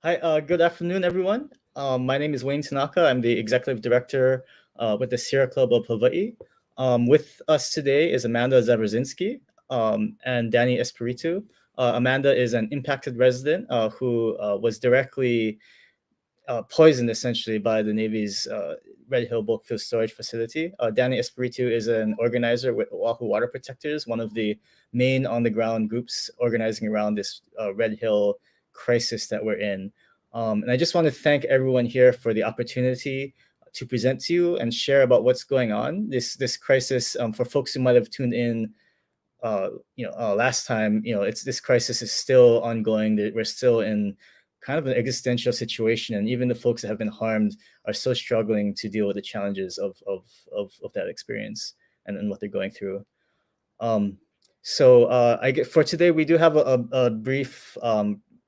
Hi, good afternoon, everyone. My name is Wayne Tanaka. I'm the executive director with the Sierra Club of Hawai'i. With us today is Amanda Zawieruszynski and Dani Espiritu. Amanda is an impacted resident who was directly poisoned essentially by the Navy's Red Hill bulk fuel storage facility. Dani Espiritu is an organizer with Oʻahu Water Protectors, one of the main on-the-ground groups organizing around this Red Hill crisis that we're in. And I just want to thank everyone here for the opportunity to present to you and share about what's going on. This crisis, for folks who might have tuned in last time, this crisis is still ongoing. We're still in kind of an existential situation, and even the folks that have been harmed are still struggling to deal with the challenges of that experience and what they're going through. For today, we do have a brief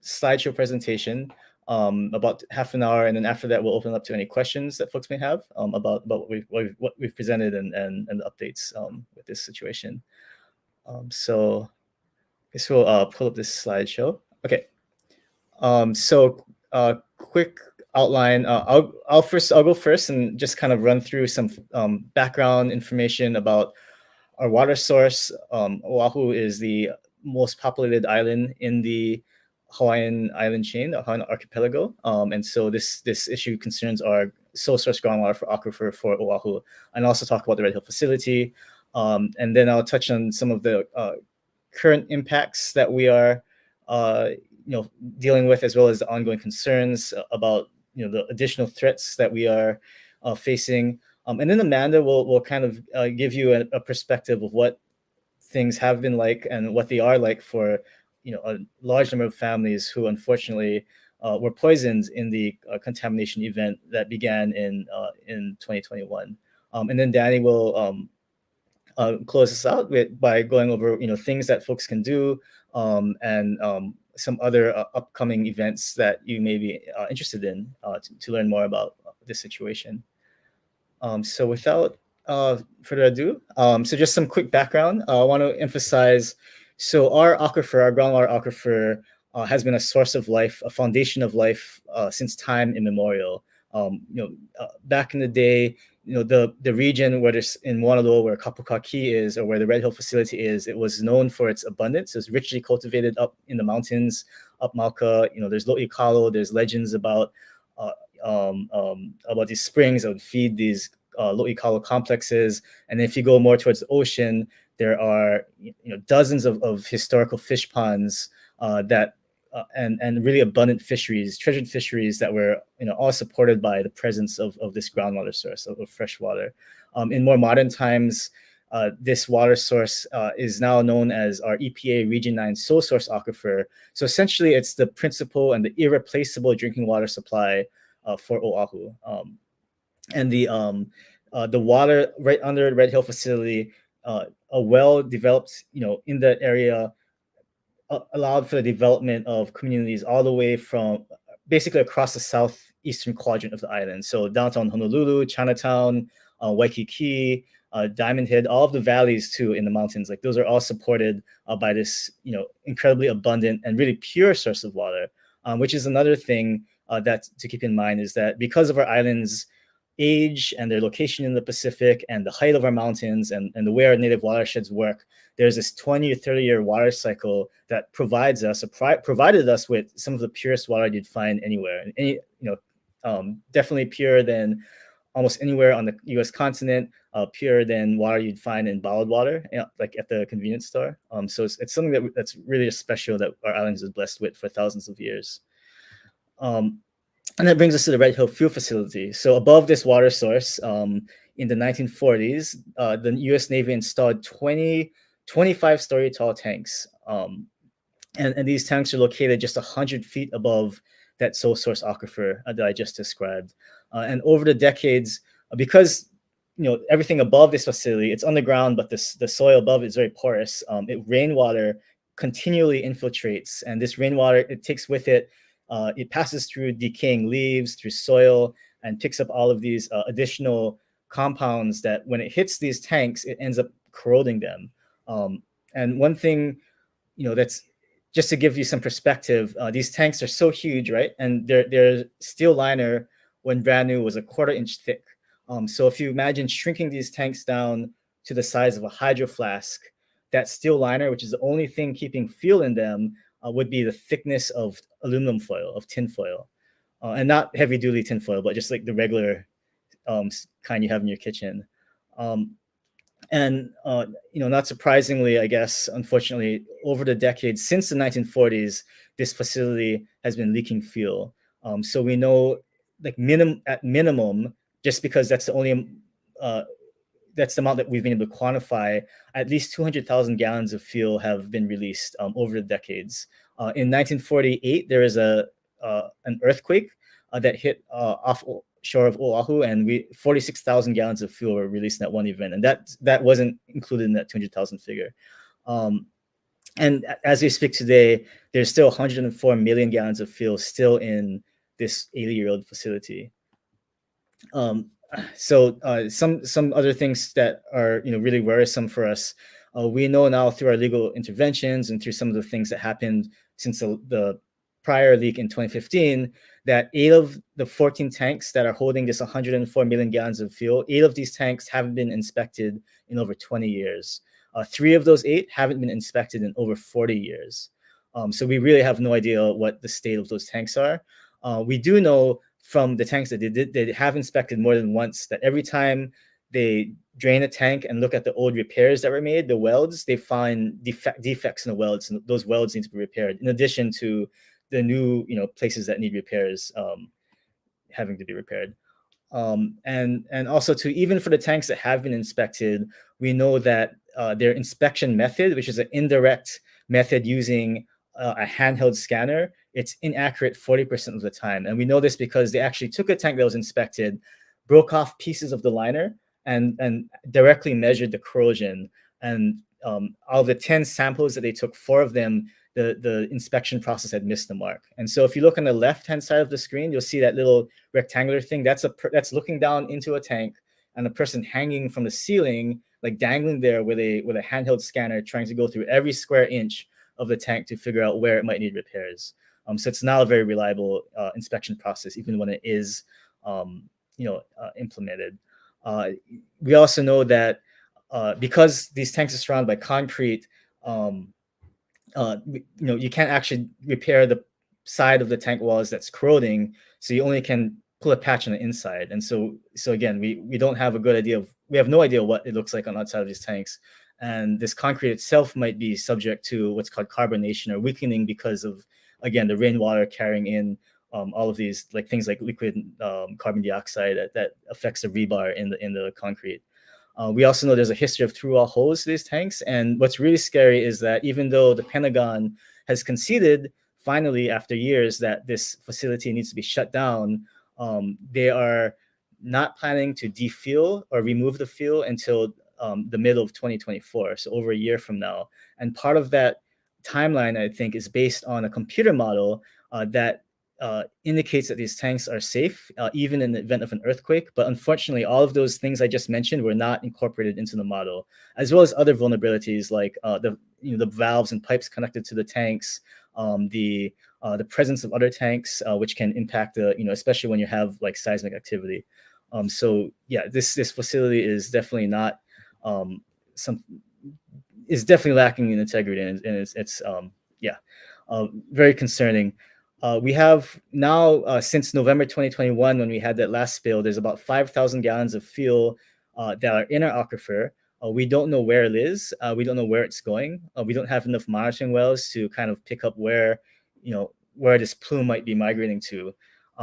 slideshow presentation, about half an hour, and then after that, we'll open up to any questions that folks may have about what we've presented and the updates with this situation. So I guess we'll pull up this slideshow. Okay. Quick outline. I'll go first and just kind of run through some background information about our water source. Oʻahu is the most populated island in the Hawaiian island chain, the Hawaiian archipelago. And so this issue concerns our sole source groundwater for aquifer for Oʻahu, and also talk about the Red Hill facility. And then I'll touch on some of the current impacts that we are dealing with, as well as the ongoing concerns about the additional threats that we are facing. And then Amanda will kind of give you a perspective of what things have been like and what they are like for a large number of families who unfortunately were poisoned in the contamination event that began in 2021. And then Dani will close us out by going over things that folks can do, and some other upcoming events that you may be interested in to learn more about this situation. So without further ado, so just some quick background. I want to emphasize, so our aquifer, our groundwater aquifer, has been a source of life, a foundation of life since time immemorial. Back in the day, the region where there's in Moanalo, where Kapukaki is, or where the Red Hill facility is, it was known for its abundance. It's richly cultivated up in the mountains, up Mauka. There's Lo'ikalo. There's legends about these springs that would feed these Lo'ikalo complexes. And if you go more towards the ocean, there are dozens of historical fish ponds that and really abundant fisheries, treasured fisheries that were all supported by the presence of this groundwater source of fresh water. In more modern times, this water source is now known as our EPA Region 9 sole source aquifer. So essentially, it's the principal and the irreplaceable drinking water supply for Oʻahu. And the water right under the Red Hill facility, a well-developed, in that area, allowed for the development of communities all the way from basically across the southeastern quadrant of the island. So downtown Honolulu, Chinatown, Waikiki, Diamond Head, all of the valleys too in the mountains, like those are all supported by this, incredibly abundant and really pure source of water, which is another thing that to keep in mind, is that because of our islands' age and their location in the Pacific and the height of our mountains and the way our native watersheds work, there's this 20 or 30 year water cycle that provided us with some of the purest water you'd find anywhere. And definitely purer than almost anywhere on the U.S. continent, purer than water you'd find in bottled water, like at the convenience store. So it's something that's really special that our islands is blessed with for thousands of years. And that brings us to the Red Hill fuel facility. So above this water source, in the 1940s, the U.S. Navy installed 25-story tall tanks. And these tanks are located just 100 feet above that sole source aquifer that I just described. And over the decades, because everything above this facility, it's underground, but the soil above is very porous. Rainwater continually infiltrates, and this rainwater, it takes with it, it passes through decaying leaves, through soil, and picks up all of these additional compounds that when it hits these tanks, it ends up corroding them. And one thing, that's just to give you some perspective, these tanks are so huge, right? And their steel liner, when brand new, was a 1/4 inch thick. So if you imagine shrinking these tanks down to the size of a hydro flask, that steel liner, which is the only thing keeping fuel in them, would be the thickness of aluminum foil, of tin foil, and not heavy duty tin foil, but just like the regular kind you have in your kitchen. Um, and not surprisingly, I guess, unfortunately, over the decades since the 1940s, this facility has been leaking fuel. So we know, like at minimum, just because that's the only that's the amount that we've been able to quantify, at least 200,000 gallons of fuel have been released over the decades. In 1948, there was an earthquake that hit offshore of Oʻahu, and 46,000 gallons of fuel were released in that one event, and that wasn't included in that 200,000 figure. And as we speak today, there's still 104 million gallons of fuel still in this 80-year-old facility. So some other things that are really worrisome for us. We know now through our legal interventions and through some of the things that happened since the prior leak in 2015, that 8 of the 14 tanks that are holding this 104 million gallons of fuel, 8 of these tanks haven't been inspected in over 20 years. 3 of those 8 haven't been inspected in over 40 years. So we really have no idea what the state of those tanks are. We do know from the tanks that they have inspected more than once, that every time they drain a tank and look at the old repairs that were made, the welds, they find defects in the welds, and those welds need to be repaired, in addition to the new places that need repairs having to be repaired. And also, too, even for the tanks that have been inspected, we know that their inspection method, which is an indirect method using a handheld scanner, it's inaccurate 40% of the time. And we know this because they actually took a tank that was inspected, broke off pieces of the liner, and directly measured the corrosion. And out of the 10 samples that they took, 4 of them, the inspection process had missed the mark. And so if you look on the left-hand side of the screen, you'll see that little rectangular thing. That's looking down into a tank, and a person hanging from the ceiling, like dangling there with a handheld scanner, trying to go through every square inch of the tank to figure out where it might need repairs. So it's not a very reliable inspection process, even when it is implemented. We also know that because these tanks are surrounded by concrete, you can't actually repair the side of the tank walls that's corroding, so you only can pull a patch on the inside. And so again, we don't have a good idea we have no idea what it looks like on the outside of these tanks. And this concrete itself might be subject to what's called carbonation, or weakening, because of, again, the rainwater carrying in all of these things like liquid carbon dioxide that affects the rebar in the concrete. We also know there's a history of through-wall holes to these tanks. And what's really scary is that even though the Pentagon has conceded, finally, after years, that this facility needs to be shut down, they are not planning to defuel or remove the fuel until the middle of 2024, so over a year from now. And part of that timeline, I think, is based on a computer model that indicates that these tanks are safe, even in the event of an earthquake. But unfortunately, all of those things I just mentioned were not incorporated into the model, as well as other vulnerabilities like the valves and pipes connected to the tanks, the presence of other tanks, which can impact especially when you have seismic activity. So yeah, this facility is definitely not is definitely lacking in integrity, and it's very concerning. We have now, since November 2021, when we had that last spill, there's about 5,000 gallons of fuel that are in our aquifer. We don't know where it is. We don't know where it's going. We don't have enough monitoring wells to kind of pick up where this plume might be migrating to.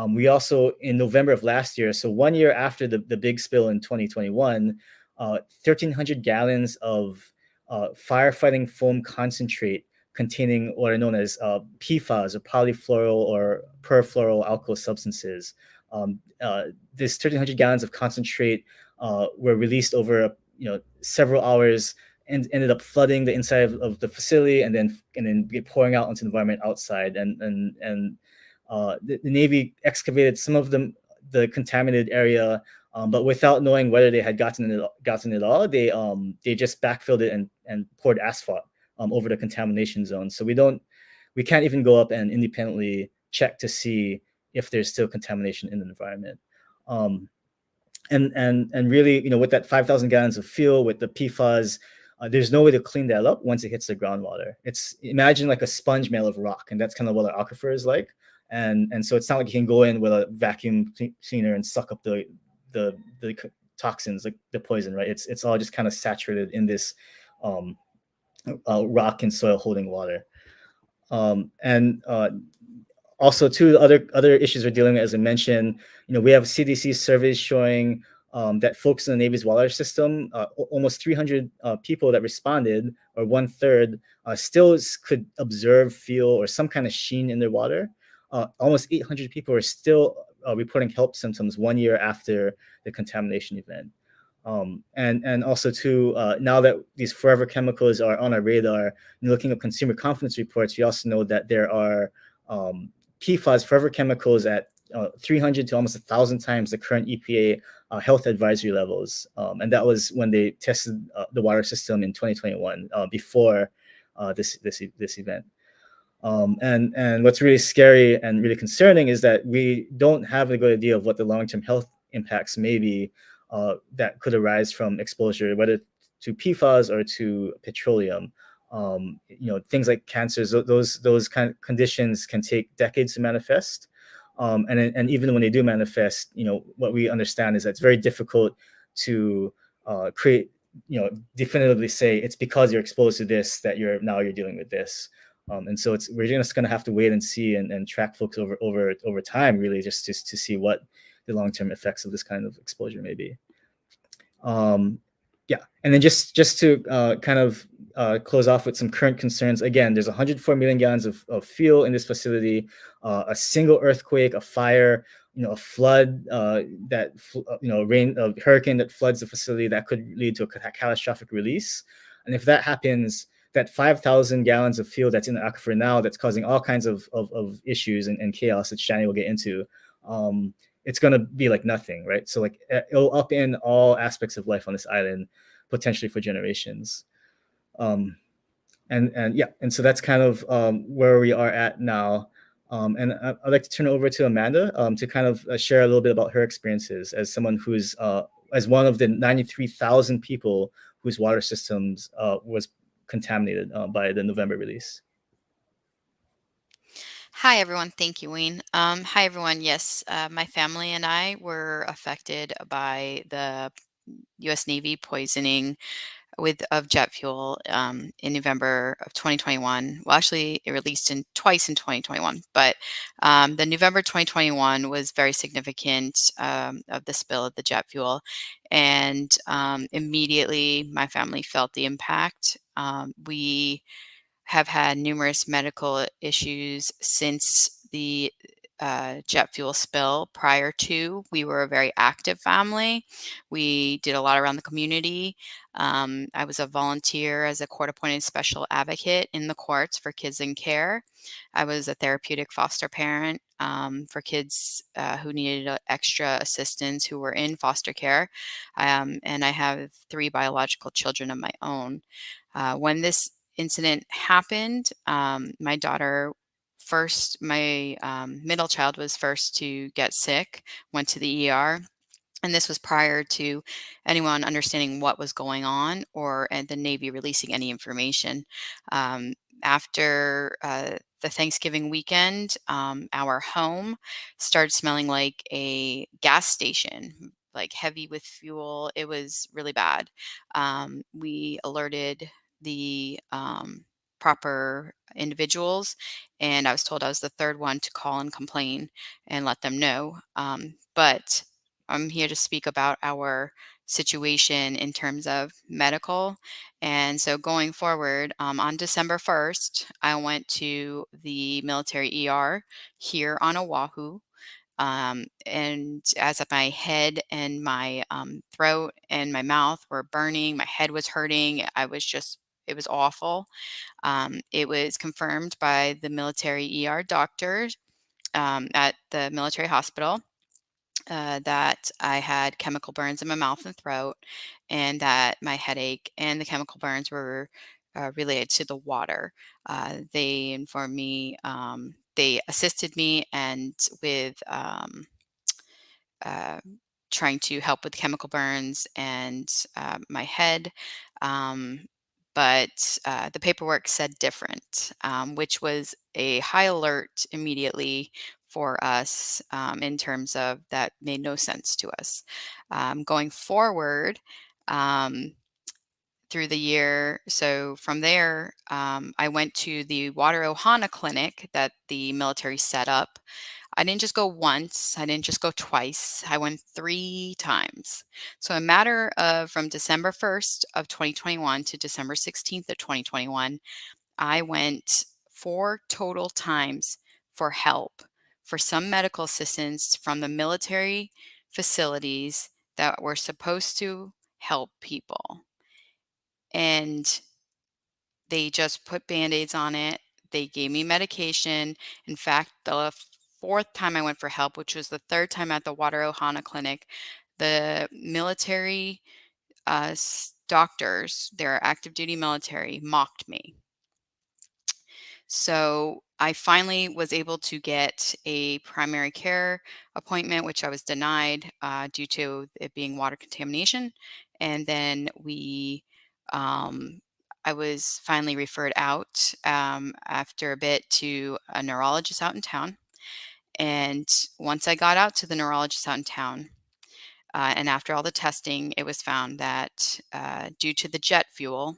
We also, in November of last year, so 1 year after the big spill in 2021, 1,300 gallons of firefighting foam concentrate containing what are known as PFAS, or polyfluoral or perfluoroalkyl substances. This 1,300 gallons of concentrate were released over several hours and ended up flooding the inside of the facility, and then pouring out into the environment outside. And the Navy excavated some of the contaminated area, but without knowing whether they had gotten it all, they just backfilled it and poured asphalt over the contamination zone. So we don't we can't even go up and independently check to see if there's still contamination in the environment. And really, with that 5,000 gallons of fuel with the PFAS, there's no way to clean that up once it hits the groundwater. It's, imagine like a sponge made of rock, and that's kind of what our aquifer is like. And so it's not like you can go in with a vacuum cleaner and suck up the toxins, like the poison, right? It's all just kind of saturated in this rock and soil holding water. And also, too, other issues we're dealing with, as I mentioned, we have CDC surveys showing that folks in the Navy's water system, almost 300 people that responded, or 1/3, still could observe, feel, or some kind of sheen in their water. Almost 800 people are still reporting health symptoms 1 year after the contamination event. And also, too, now that these forever chemicals are on our radar, looking at consumer confidence reports, we also know that there are PFAS, forever chemicals, at 300 to almost 1,000 times the current EPA health advisory levels. And that was when they tested the water system in 2021, before this event. And what's really scary and really concerning is that we don't have a good idea of what the long-term health impacts may be that could arise from exposure, whether to PFAS or to petroleum. Things like cancers, those kind of conditions can take decades to manifest. And even when they do manifest, what we understand is that it's very difficult to create, definitively say it's because you're exposed to this that you're dealing with this. And so we're just going to have to wait and see and track folks over time, really, just to see what the long-term effects of this kind of exposure may be. Yeah, and then just to kind of close off with some current concerns. Again, there's 104 million gallons of fuel in this facility. A single earthquake, a fire, a flood, a hurricane that floods the facility, that could lead to a catastrophic release. And if that happens, that 5,000 gallons of fuel that's in the aquifer now, that's causing all kinds of issues and chaos that Shani will get into, it's going to be like nothing, right? So like it'll upend all aspects of life on this island, potentially for generations. And so that's kind of where we are at now. And I'd like to turn it over to Amanda to kind of share a little bit about her experiences as someone who's as one of the 93,000 people whose water systems was contaminated by the November release. Hi, everyone. Thank you, Wayne. Hi, everyone. Yes, my family and I were affected by the U.S. Navy poisoning of jet fuel in November of 2021. Well, actually, it released twice in 2021, but the November 2021 was very significant of the spill of the jet fuel, and immediately my family felt the impact. We have had numerous medical issues since the jet fuel spill. Prior to, we were a very active family. We did a lot around the community. I was a volunteer as a court-appointed special advocate in the courts for kids in care. I was a therapeutic foster parent for kids who needed extra assistance who were in foster care. And I have 3 biological children of my own. When this incident happened, my daughter my middle child was first to get sick, went to the ER. And this was prior to anyone understanding what was going on or the Navy releasing any information. After the Thanksgiving weekend, our home started smelling like a gas station, like heavy with fuel. It was really bad. We alerted the proper individuals, and I was told I was the third one to call and complain and let them know. But I'm here to speak about our situation in terms of medical. And so going forward, on December 1st, I went to the military ER here on Oahu. And as if my head and my throat and my mouth were burning, my head was hurting. It was awful. It was confirmed by the military ER doctors at the military hospital that I had chemical burns in my mouth and throat, and that my headache and the chemical burns were related to the water. They informed me, they assisted me and with uh, trying to help with chemical burns and my head. Um, but the paperwork said different, which was a high alert immediately for us in terms of that made no sense to us. Going forward, um, through the year. So from there, I went to the Water Ohana clinic that the military set up. I didn't just go once, I didn't just go twice, I went 3 times. So a matter of from December 1st of 2021 to December 16th of 2021, I went 4 total times for help, for some medical assistance from the military facilities that were supposed to help people. And they just put Band-Aids on it. They gave me medication. In fact, the fourth time I went for help, which was the third time at the Water Ohana Clinic, the military doctors, they're active duty military, mocked me. So I finally was able to get a primary care appointment, which I was denied due to it being water contamination. And then um, I was finally referred out after a bit to a neurologist out in town. And once I got out to the neurologist out in town, and after all the testing, it was found that due to the jet fuel,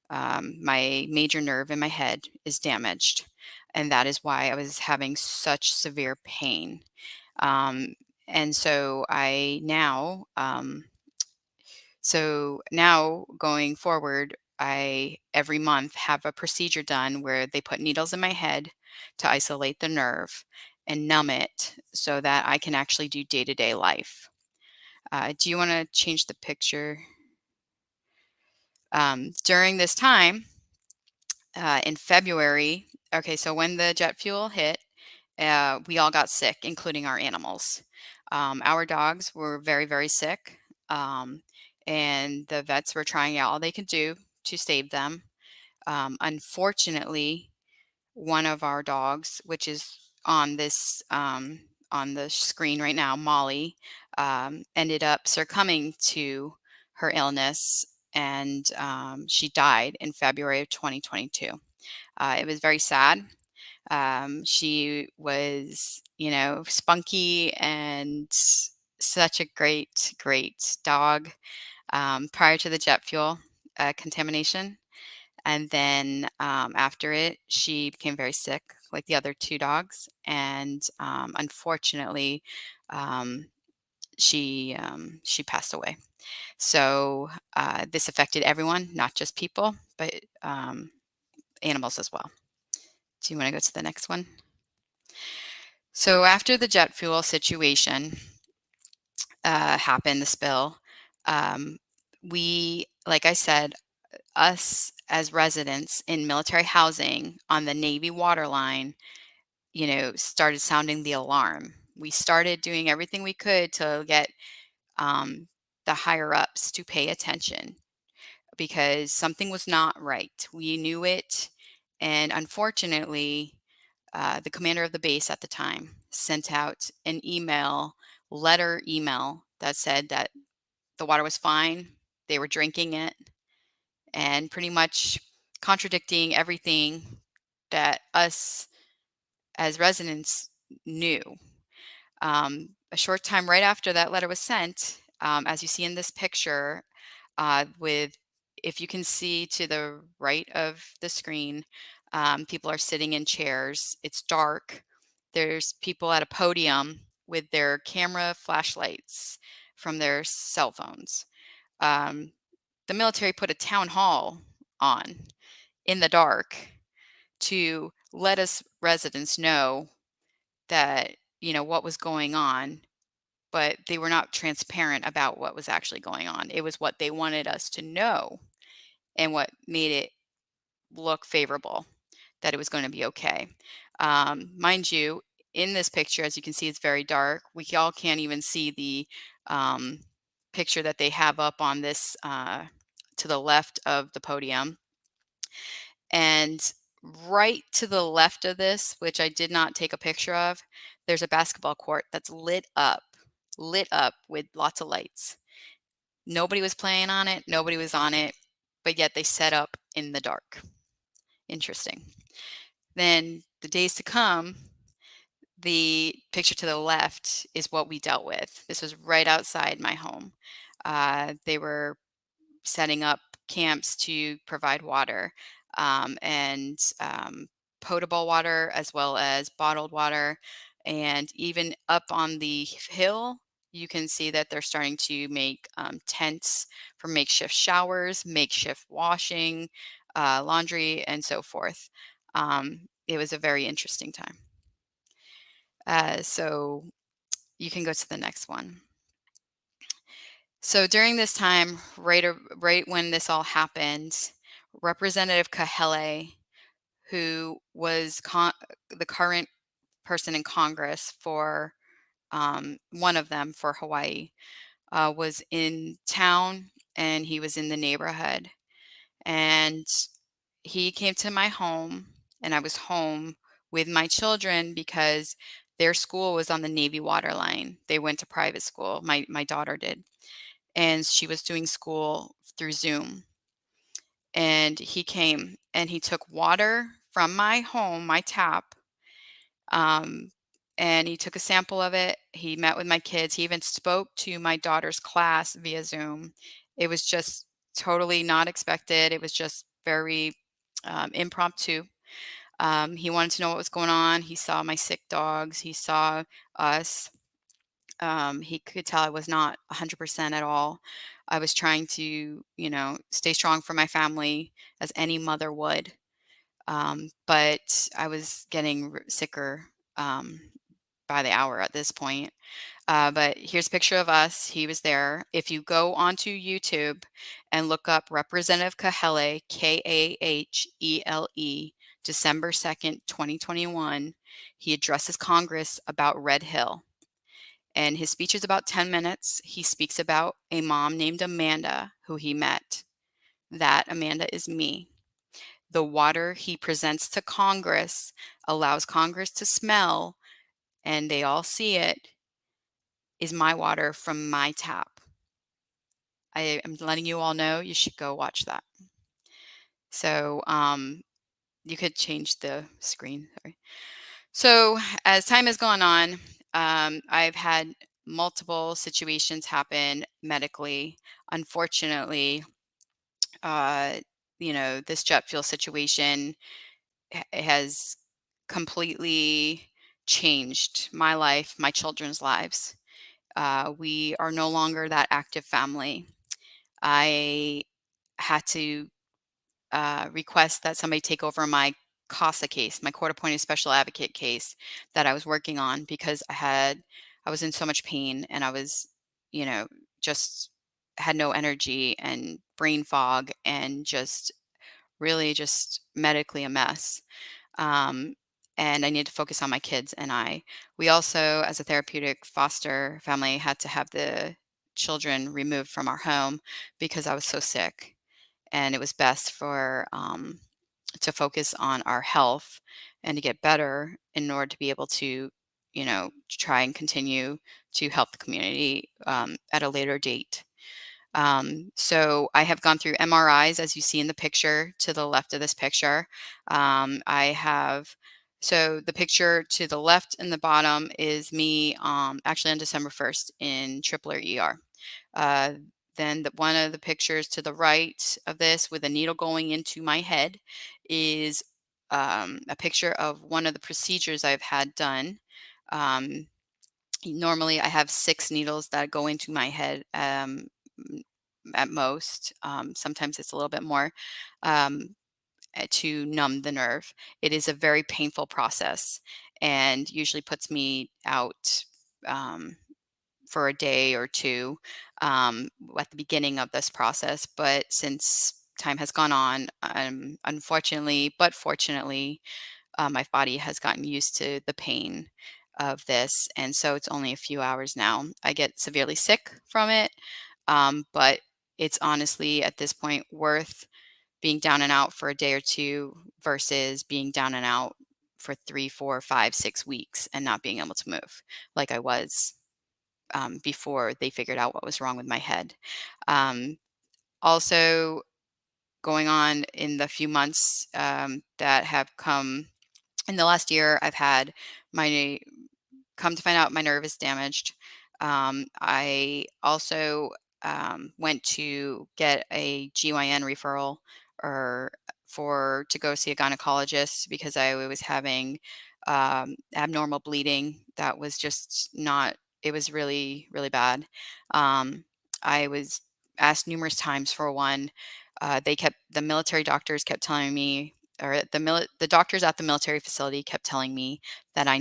my major nerve in my head is damaged. And that is why I was having such severe pain. Um, and so now going forward, I every month have a procedure done where they put needles in my head to isolate the nerve and numb it so that I can actually do day-to-day life. Do you want to change the picture? During this time, in February, okay, so when the jet fuel hit, we all got sick, including our animals. Our dogs were very, very sick, um, and the vets were trying out all they could do to save them. Unfortunately, one of our dogs, which is on the screen right now, Molly, ended up succumbing to her illness, and she died in February of 2022. It was very sad. She was, spunky and such a great, great dog prior to the jet fuel contamination. And then after it, she became very sick, like the other two dogs. And unfortunately, um, she passed away. So this affected everyone, not just people, but animals as well. Do you want to go to the next one? So after the jet fuel situation happened, the spill, um, like I said, us as residents in military housing on the Navy water line, started sounding the alarm. We started doing everything we could to get um, the higher ups to pay attention because something was not right. We knew it. And unfortunately, the commander of the base at the time sent out an letter email that said that the water was fine. They were drinking it and pretty much contradicting everything that us as residents knew. A short time right after that letter was sent, as you see in this picture, with if you can see to the right of the screen, people are sitting in chairs. It's dark. There's people at a podium with their camera flashlights from their cell phones. Um, the military put a town hall on in the dark to let us residents know that, what was going on, but they were not transparent about what was actually going on. It was what they wanted us to know and what made it look favorable that it was going to be okay. Mind you, in this picture, as you can see, it's very dark. We all can't even see the um, picture that they have up on this to the left of the podium. And right to the left of this, which I did not take a picture of, there's a basketball court that's lit up with lots of lights. Nobody was playing on it, nobody was on it, but yet they set up in the dark. Interesting. Then the days to come, the picture to the left is what we dealt with. This was right outside my home. They were setting up camps to provide water, and potable water as well as bottled water. And even up on the hill, you can see that they're starting to make tents for makeshift showers, makeshift washing, laundry, and so forth. It was a very interesting time. So you can go to the next one. So during this time, right when this all happened, Representative Kahele, who was the current person in Congress for one of them for Hawaii, was in town and he was in the neighborhood. And he came to my home, and I was home with my children because their school was on the Navy water line. They went to private school. My daughter did, and she was doing school through Zoom. And he came and he took water from my home, my tap, um, and he took a sample of it. He met with my kids. He even spoke to my daughter's class via Zoom. It was just totally not expected. It was just very impromptu. He wanted to know what was going on. He saw my sick dogs. He saw us. He could tell I was not 100% at all. I was trying to, stay strong for my family as any mother would. But I was getting sicker by the hour at this point. But here's a picture of us. He was there. If you go onto YouTube and look up Representative Kahele, Kahele, December 2nd, 2021, he addresses Congress about Red Hill. And his speech is about 10 minutes. He speaks about a mom named Amanda who he met. That Amanda is me. The water he presents to Congress allows Congress to smell, and they all see it, is my water from my tap. I am letting you all know you should go watch that. So you could change the screen. Sorry. So as time has gone on, I've had multiple situations happen medically. Unfortunately, this jet fuel situation has completely changed my life, my children's lives. We are no longer that active family. I had to request that somebody take over my CASA case, my court appointed special advocate case that I was working on because I was in so much pain and I was, just had no energy and brain fog and just really just medically a mess. Um, and I needed to focus on my kids and we also, as a therapeutic foster family, had to have the children removed from our home because I was so sick. And it was best for to focus on our health and to get better in order to be able to, try and continue to help the community at a later date. So I have gone through MRIs, as you see in the picture to the left of this picture. I have, so the picture to the left and the bottom is me actually on December 1st in Tripler ER. Then one of the pictures to the right of this with a needle going into my head is a picture of one of the procedures I've had done. Normally, I have 6 needles that go into my head at most. Sometimes it's a little bit more to numb the nerve. It is a very painful process and usually puts me out for a day or two at the beginning of this process. But since time has gone on, unfortunately, but fortunately, my body has gotten used to the pain of this. And so it's only a few hours now. I get severely sick from it, but it's honestly at this point worth being down and out for a day or two versus being down and out for 3, 4, 5, 6 weeks and not being able to move like I was before they figured out what was wrong with my head. Also, going on in the few months that have come in the last year, I've had my come to find out my nerve is damaged. I also went to get a GYN referral or for to go see a gynecologist because I was having abnormal bleeding that was just not. It was really really bad. I was asked numerous times for one. The military doctors kept telling me, or the doctors at the military facility kept telling me that they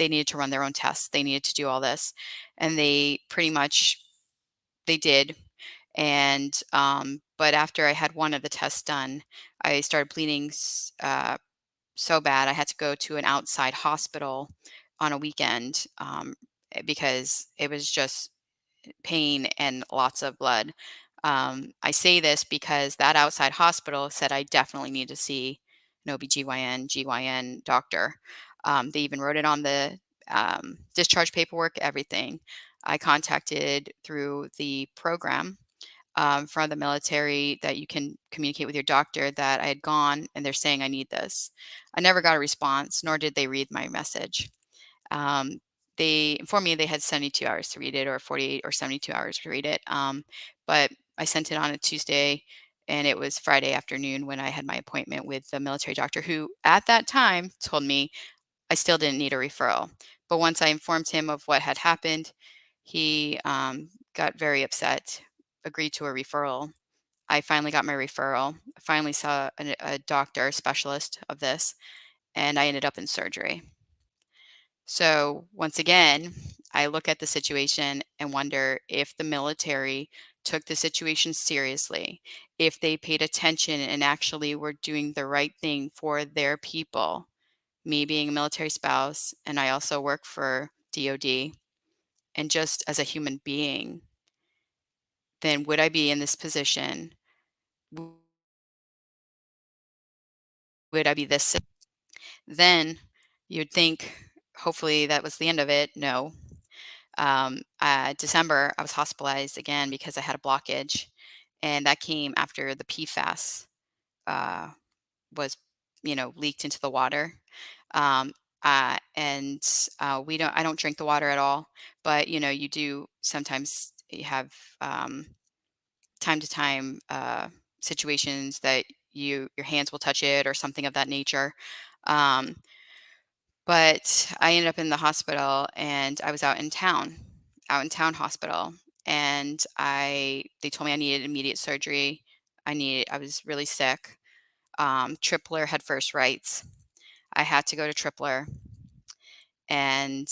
needed to run their own tests. They needed to do all this, and they pretty much they did. And but after I had one of the tests done, I started bleeding so bad I had to go to an outside hospital on a weekend because it was just pain and lots of blood. I say this because that outside hospital said I definitely need to see an OBGYN, GYN doctor. They even wrote it on the discharge paperwork, everything. I contacted through the program from the military that you can communicate with your doctor that I had gone and they're saying I need this. I never got a response, nor did they read my message. Um, they informed me they had 72 hours to read it or 48 or 72 hours to read it. But I sent it on a Tuesday and it was Friday afternoon when I had my appointment with the military doctor who at that time told me I still didn't need a referral. But once I informed him of what had happened, he got very upset, agreed to a referral. I finally got my referral. I finally saw a doctor, a specialist of this, and I ended up in surgery. So once again, I look at the situation and wonder if the military took the situation seriously, if they paid attention and actually were doing the right thing for their people. Me being a military spouse, and I also work for DOD, and just as a human being, then would I be in this position? Would I be this sick? Then you'd think, hopefully that was the end of it. No, December, I was hospitalized again because I had a blockage, and that came after the PFAS uh, was, leaked into the water. Um, and I don't drink the water at all, but you do sometimes you have time to time situations that your hands will touch it or something of that nature. Um, but I ended up in the hospital and I was out in town hospital. And they told me I needed immediate surgery. I was really sick. Tripler had first rights. I had to go to Tripler and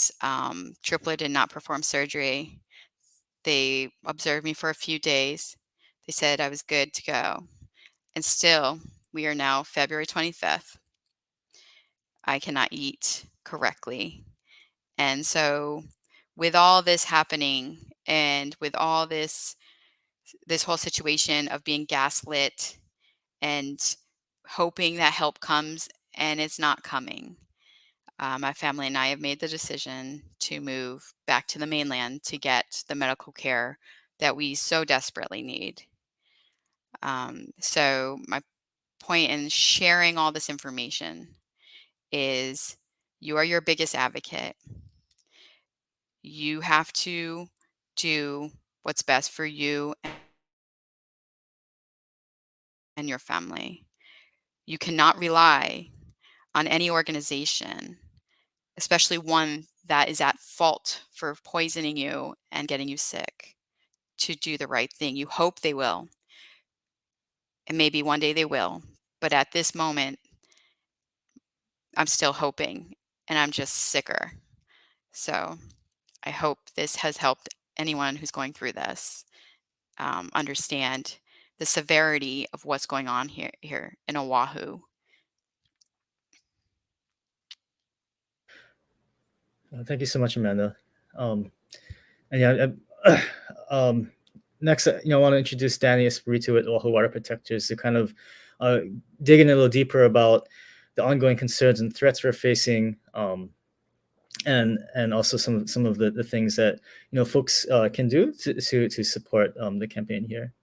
Tripler did not perform surgery. They observed me for a few days. They said I was good to go. And still, we are now February 25th. I cannot eat correctly. And so with all this happening and with all this whole situation of being gaslit and hoping that help comes and it's not coming, my family and I have made the decision to move back to the mainland to get the medical care that we so desperately need. So my point in sharing all this information is you are your biggest advocate. You have to do what's best for you and your family. You cannot rely on any organization, especially one that is at fault for poisoning you and getting you sick, to do the right thing. You hope they will, and maybe one day they will. But at this moment, I'm still hoping, and I'm just sicker. So I hope this has helped anyone who's going through this understand the severity of what's going on here in Oahu. Thank you so much, Amanda. And yeah, um, next, I want to introduce Dani Espiritu at Oʻahu Water Protectors to kind of dig in a little deeper about the ongoing concerns and threats we're facing, and also some of the things that folks can do to support the campaign here.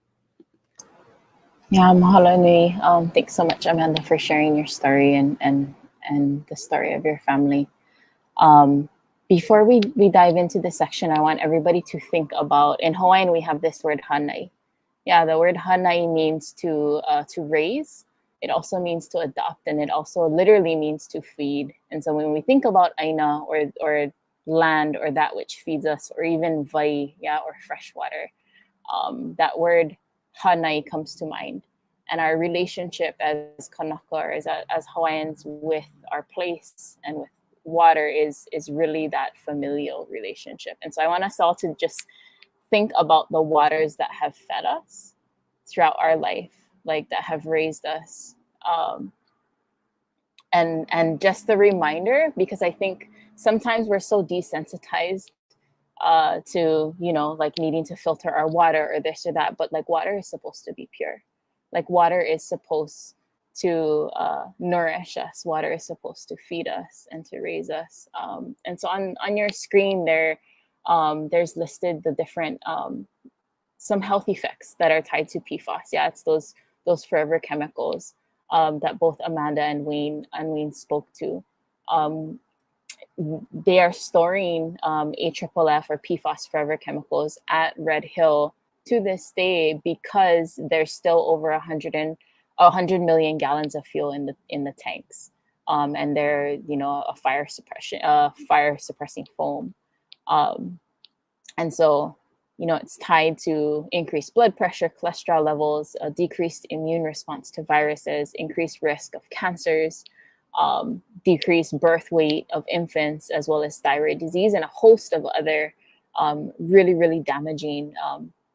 Yeah, mahalo nui. Thanks so much, Amanda, for sharing your story and the story of your family. Before we dive into this section, I want everybody to think about, in Hawaiian, we have this word hanai. Yeah, the word hanai means to raise. It also means to adopt, and it also literally means to feed. And so when we think about aina or land or that which feeds us, or even vai, yeah, or fresh water, that word hanai comes to mind. And our relationship as Kanaka, or as Hawaiians, with our place and with water is really that familial relationship. And so I want us all to just think about the waters that have fed us throughout our life, like that have raised us. And just the reminder, because I think sometimes we're so desensitized to, like needing to filter our water or this or that, but like water is supposed to be pure. Like water is supposed to nourish us. Water is supposed to feed us and to raise us. And so on your screen there, there's listed the different some health effects that are tied to PFAS. Yeah, it's those forever chemicals that both Amanda and Wayne spoke to. They are storing AFFF or PFAS forever chemicals at Red Hill to this day because there's still over 100 million gallons of fuel in the tanks, and they're a fire suppressing foam, and so it's tied to increased blood pressure, cholesterol levels, a decreased immune response to viruses, increased risk of cancers, decreased birth weight of infants, as well as thyroid disease, and a host of other really, really damaging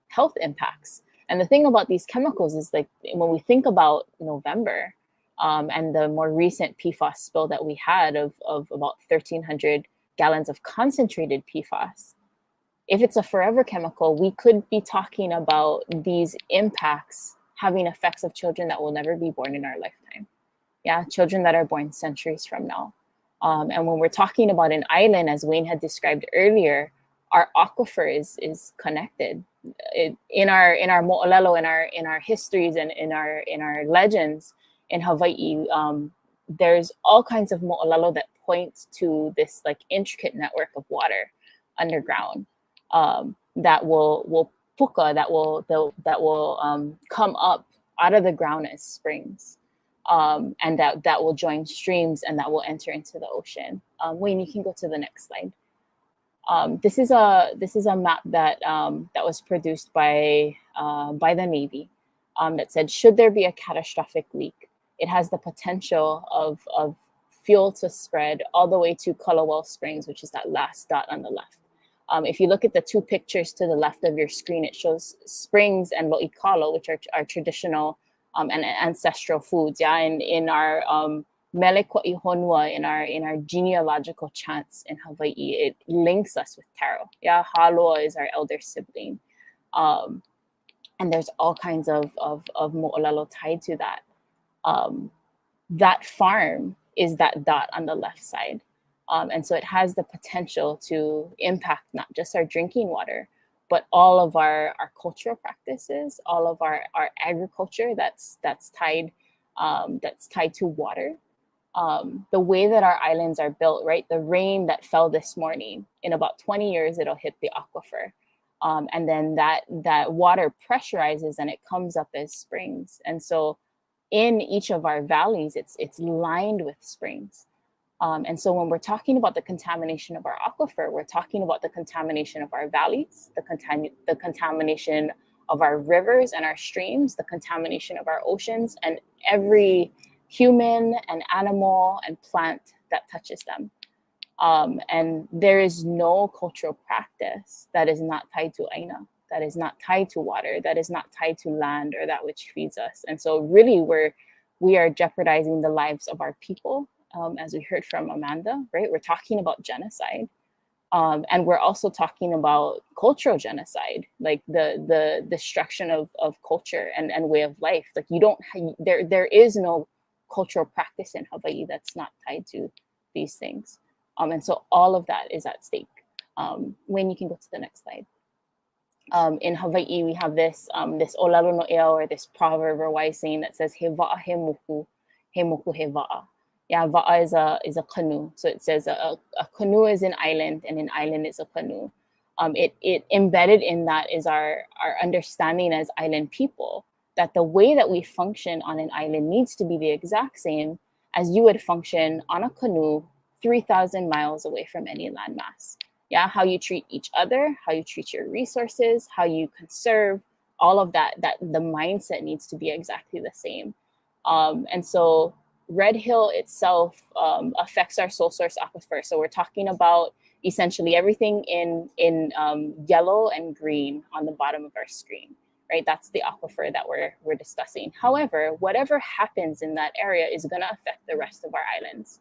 health impacts. And the thing about these chemicals is, like, when we think about November and the more recent PFAS spill that we had of about 1,300 gallons of concentrated PFAS, if it's a forever chemical, we could be talking about these impacts having effects of children that will never be born in our lifetime. Yeah, children that are born centuries from now. And when we're talking about an island, as Wayne had described earlier, our aquifer is connected. In our mo'olelo, in our histories, and in our legends in Hawaii, there's all kinds of mo'olelo that point to this like intricate network of water underground that will puka, that will come up out of the ground as springs. And that will join streams and that will enter into the ocean. Wayne, you can go to the next slide. This is a map that was produced by the Navy that said, should there be a catastrophic leak, it has the potential of fuel to spread all the way to Kalawao Springs, which is that last dot on the left. If you look at the two pictures to the left of your screen, it shows springs and lo'ikalo, which are traditional and ancestral foods. Yeah, and in our mele ko'i honua, in our genealogical chants in Hawaii, it links us with taro. Yeah, haloa is our elder sibling, and there's all kinds of mo'olelo tied to that. That farm is that dot on the left side. And so it has the potential to impact not just our drinking water, but all of our cultural practices, all of our agriculture that's tied to water. The way that our islands are built, right? The rain that fell this morning, in about 20 years, it'll hit the aquifer. And then that water pressurizes and it comes up as springs. And so in each of our valleys, it's lined with springs. And so when we're talking about the contamination of our aquifer, we're talking about the contamination of our valleys, the contamination of our rivers and our streams, the contamination of our oceans, and every human and animal and plant that touches them. And there is no cultural practice that is not tied to aina, that is not tied to water, that is not tied to land or that which feeds us. And so really we are jeopardizing the lives of our people. As we heard from Amanda, right? We're talking about genocide. And we're also talking about cultural genocide, like the destruction of culture and way of life. Like you don't, there is no cultural practice in Hawaii that's not tied to these things. And so all of that is at stake. When you can go to the next slide. In Hawaii, we have this olalo no ea, or this proverb or wise saying that says, he va'a he moku he va'a. Yeah, va'a is a canoe. So it says a canoe is an island, and an island is a canoe. It embedded in that is our understanding as island people, that the way that we function on an island needs to be the exact same as you would function on a canoe 3,000 miles away from any landmass. Yeah, how you treat each other, how you treat your resources, how you conserve, all of that the mindset needs to be exactly the same. And so Red Hill itself affects our sole source aquifer. So we're talking about essentially everything in yellow and green on the bottom of our screen, right? That's the aquifer that we're discussing. However, whatever happens in that area is going to affect the rest of our islands.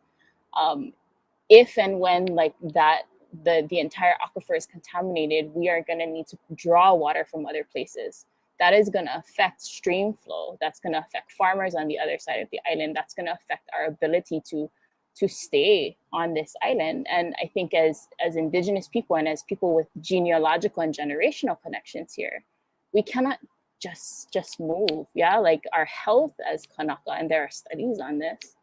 If and when like that, the entire aquifer is contaminated, we are going to need to draw water from other places. That is going to affect stream flow. That's going to affect farmers on the other side of the island. That's going to affect our ability to stay on this island. And I think as Indigenous people and as people with genealogical and generational connections here, we cannot just move. Yeah, like our health as Kanaka, and there are studies on this,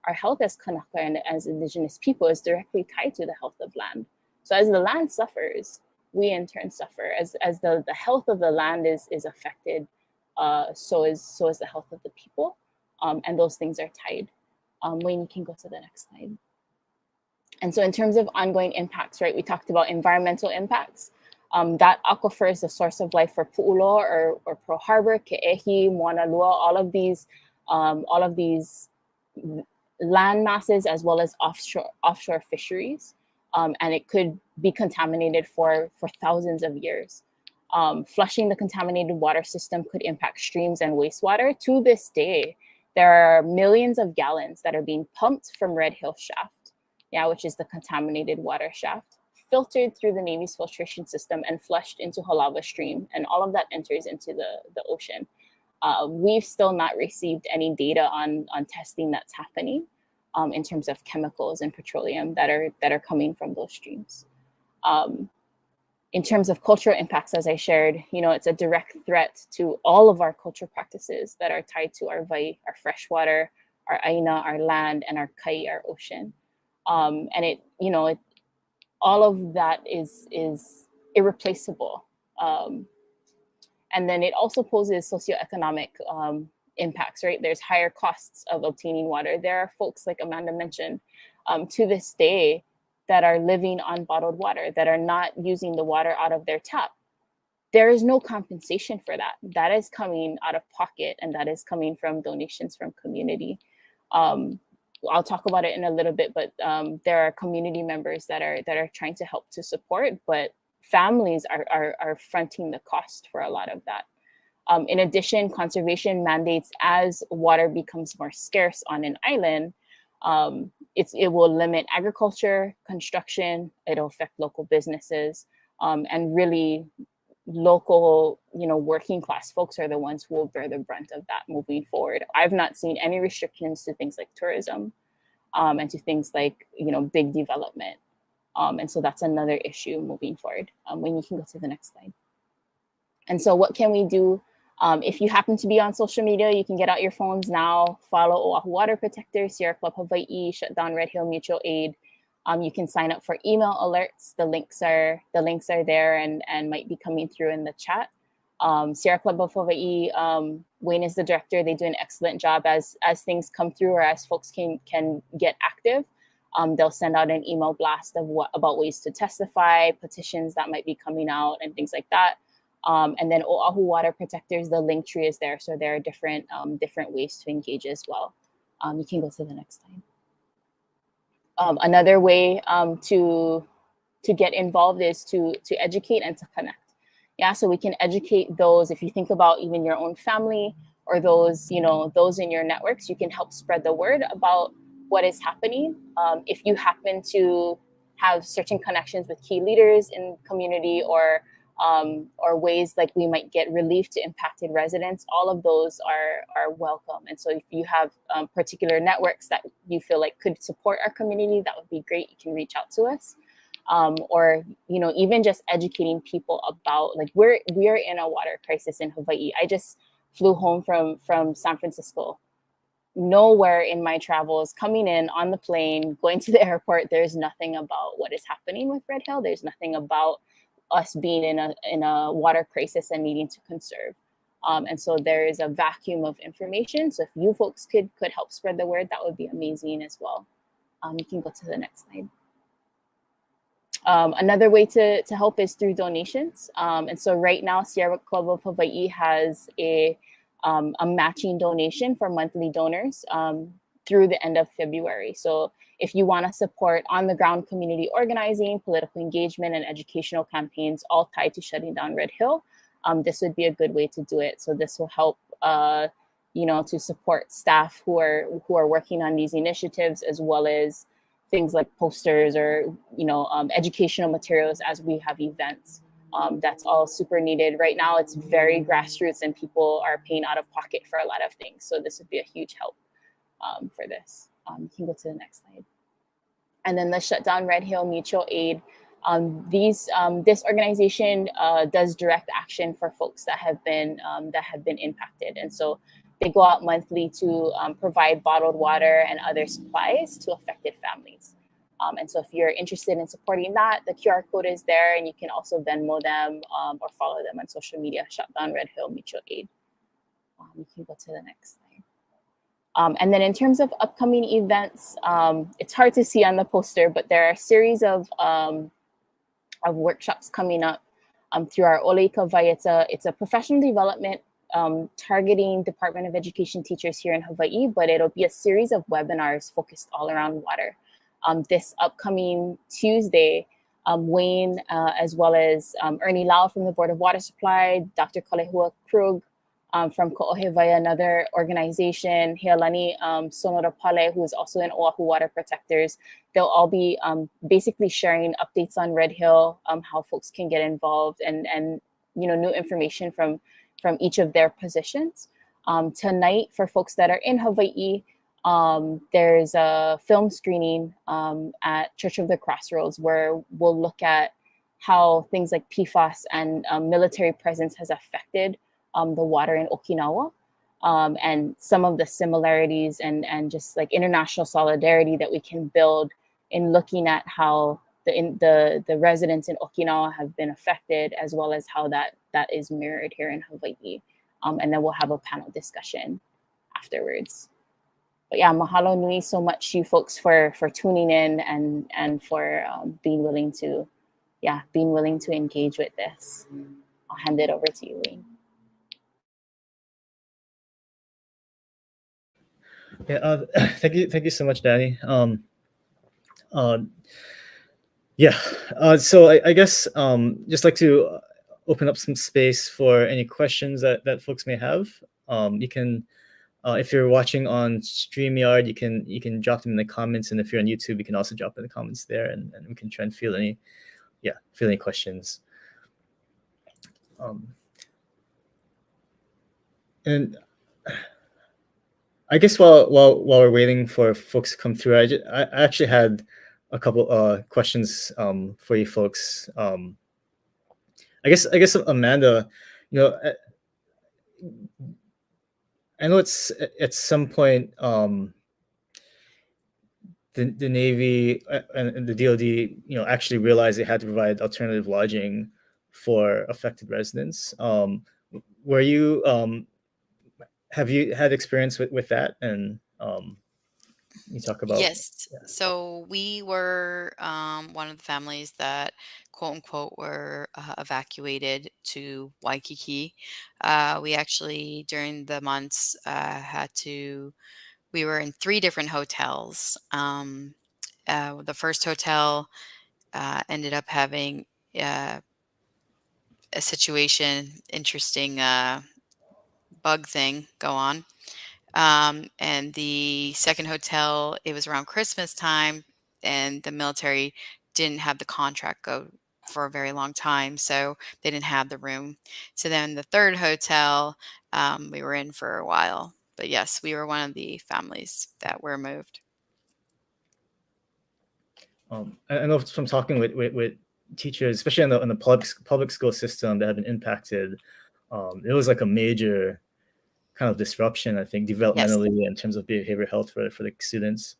our health as Kanaka and as Indigenous people is directly tied to the health of land. So as the land suffers, we in turn suffer. As the health of the land is affected, so is the health of the people, and those things are tied. Wayne, you can go to the next slide. And so in terms of ongoing impacts, right, we talked about environmental impacts. That aquifer is the source of life for Pu'ulo or Pearl Harbor, Ke'ehi, Moanalua, all of these land masses, as well as offshore fisheries. And it could be contaminated for thousands of years. Flushing the contaminated water system could impact streams and wastewater. To this day, there are millions of gallons that are being pumped from Red Hill Shaft, yeah, which is the contaminated water shaft, filtered through the Navy's filtration system and flushed into Halawa Stream, and all of that enters into the ocean. We've still not received any data on testing that's happening in terms of chemicals and petroleum that are coming from those streams. In terms of cultural impacts, as I shared, it's a direct threat to all of our cultural practices that are tied to our vai, our freshwater, our aina, our land, and our kai, our ocean. And all of that is irreplaceable. And then it also poses socioeconomic impacts, right? There's higher costs of obtaining water. There are folks, like Amanda mentioned, to this day that are living on bottled water, that are not using the water out of their tap. There is no compensation for that. That is coming out of pocket, and that is coming from donations from community. I'll talk about it in a little bit, but there are community members that are trying to help to support, but families are fronting the cost for a lot of that. In addition, conservation mandates, as water becomes more scarce on an island, it will limit agriculture, construction, it'll affect local businesses, and really local, working class folks are the ones who will bear the brunt of that moving forward. I've not seen any restrictions to things like tourism, and to things like, big development. And so that's another issue moving forward. When you can go to the next slide. And so what can we do? If you happen to be on social media, you can get out your phones now, follow Oʻahu Water Protectors, Sierra Club of Hawai'i, shut down Red Hill Mutual Aid. You can sign up for email alerts. The links are there and might be coming through in the chat. Sierra Club of Hawai'i, Wayne is the director. They do an excellent job as things come through, or as folks can get active. They'll send out an email blast about ways to testify, petitions that might be coming out, and things like that. And then Oʻahu Water Protectors, the link tree is there. So there are different ways to engage as well. You can go to the next slide. Another way to get involved is to educate and to connect. Yeah, so we can educate those. If you think about even your own family or those in your networks, you can help spread the word about what is happening. If you happen to have certain connections with key leaders in community, or ways like we might get relief to impacted residents, all of those are welcome. And so if you have particular networks that you feel like could support our community, that would be great. You can reach out to us. Or even just educating people about, like, we are in a water crisis in Hawaii. I just flew home from San Francisco. Nowhere in my travels, coming in on the plane, going to the airport, there's nothing about what is happening with Red Hill. There's nothing about us being in a water crisis and needing to conserve. And so there is a vacuum of information. So if you folks could help spread the word, that would be amazing as well. You can go to the next slide. Another way to help is through donations. And so right now, Sierra Club of Hawai'i has a matching donation for monthly donors through the end of February. So if you want to support on-the-ground community organizing, political engagement, and educational campaigns, all tied to shutting down Red Hill, this would be a good way to do it. So this will help, to support staff who are working on these initiatives, as well as things like posters or educational materials as we have events. That's all super needed. Right now, it's very grassroots and people are paying out of pocket for a lot of things. So this would be a huge help for this. You can go to the next slide. And then the Shutdown Red Hill Mutual Aid. This organization does direct action for folks that have been impacted. And so they go out monthly to provide bottled water and other supplies to affected families. And so if you're interested in supporting that, the QR code is there, and you can also Venmo them or follow them on social media, Shutdown Red Hill Mutual Aid. You can go to the next slide. And then in terms of upcoming events, it's hard to see on the poster, but there are a series of workshops coming up through our Oleika Vai. It's a professional development targeting Department of Education teachers here in Hawaii, but it'll be a series of webinars focused all around water. This upcoming Tuesday, Wayne, as well as Ernie Lau from the Board of Water Supply, Dr. Kalehua Krug from Ko'ohewai, another organization, Healani Sonora Pale, who is also in Oʻahu Water Protectors. They'll all be basically sharing updates on Red Hill, how folks can get involved, and new information from each of their positions. Tonight, for folks that are in Hawaii, there's a film screening at Church of the Crossroads, where we'll look at how things like PFAS and military presence has affected the water in Okinawa, and some of the similarities and just like international solidarity that we can build in looking at how the residents in Okinawa have been affected, as well as how that is mirrored here in Hawaii. And then we'll have a panel discussion afterwards. But yeah, mahalo nui so much you folks for tuning in and for being willing to engage with this. I'll hand it over to you, Wayne. Yeah, thank you so much, Dani. So I guess just like to open up some space for any questions that folks may have. You can, if you're watching on StreamYard, you can drop them in the comments, and if you're on YouTube, you can also drop in the comments there, and we can try and field any questions. And I guess while we're waiting for folks to come through, I actually had a couple questions for you folks. I guess Amanda, I know it's at some point the Navy and the DoD actually realized they had to provide alternative lodging for affected residents. Were you have you had experience with that? And you talk about. Yes. So we were one of the families that, quote unquote, were evacuated to Waikiki. We actually, during the months, we were in 3 different hotels. The first hotel ended up having a interesting bug thing go on. And the second hotel, it was around Christmas time, and the military didn't have the contract go for a very long time, so they didn't have the room. So then the third hotel, we were in for a while. But yes, we were one of the families that were moved. I know from talking with teachers, especially in the public school system that have been impacted, it was like a major kind of disruption, I think, Yes. developmentally in terms of behavioral health for the students.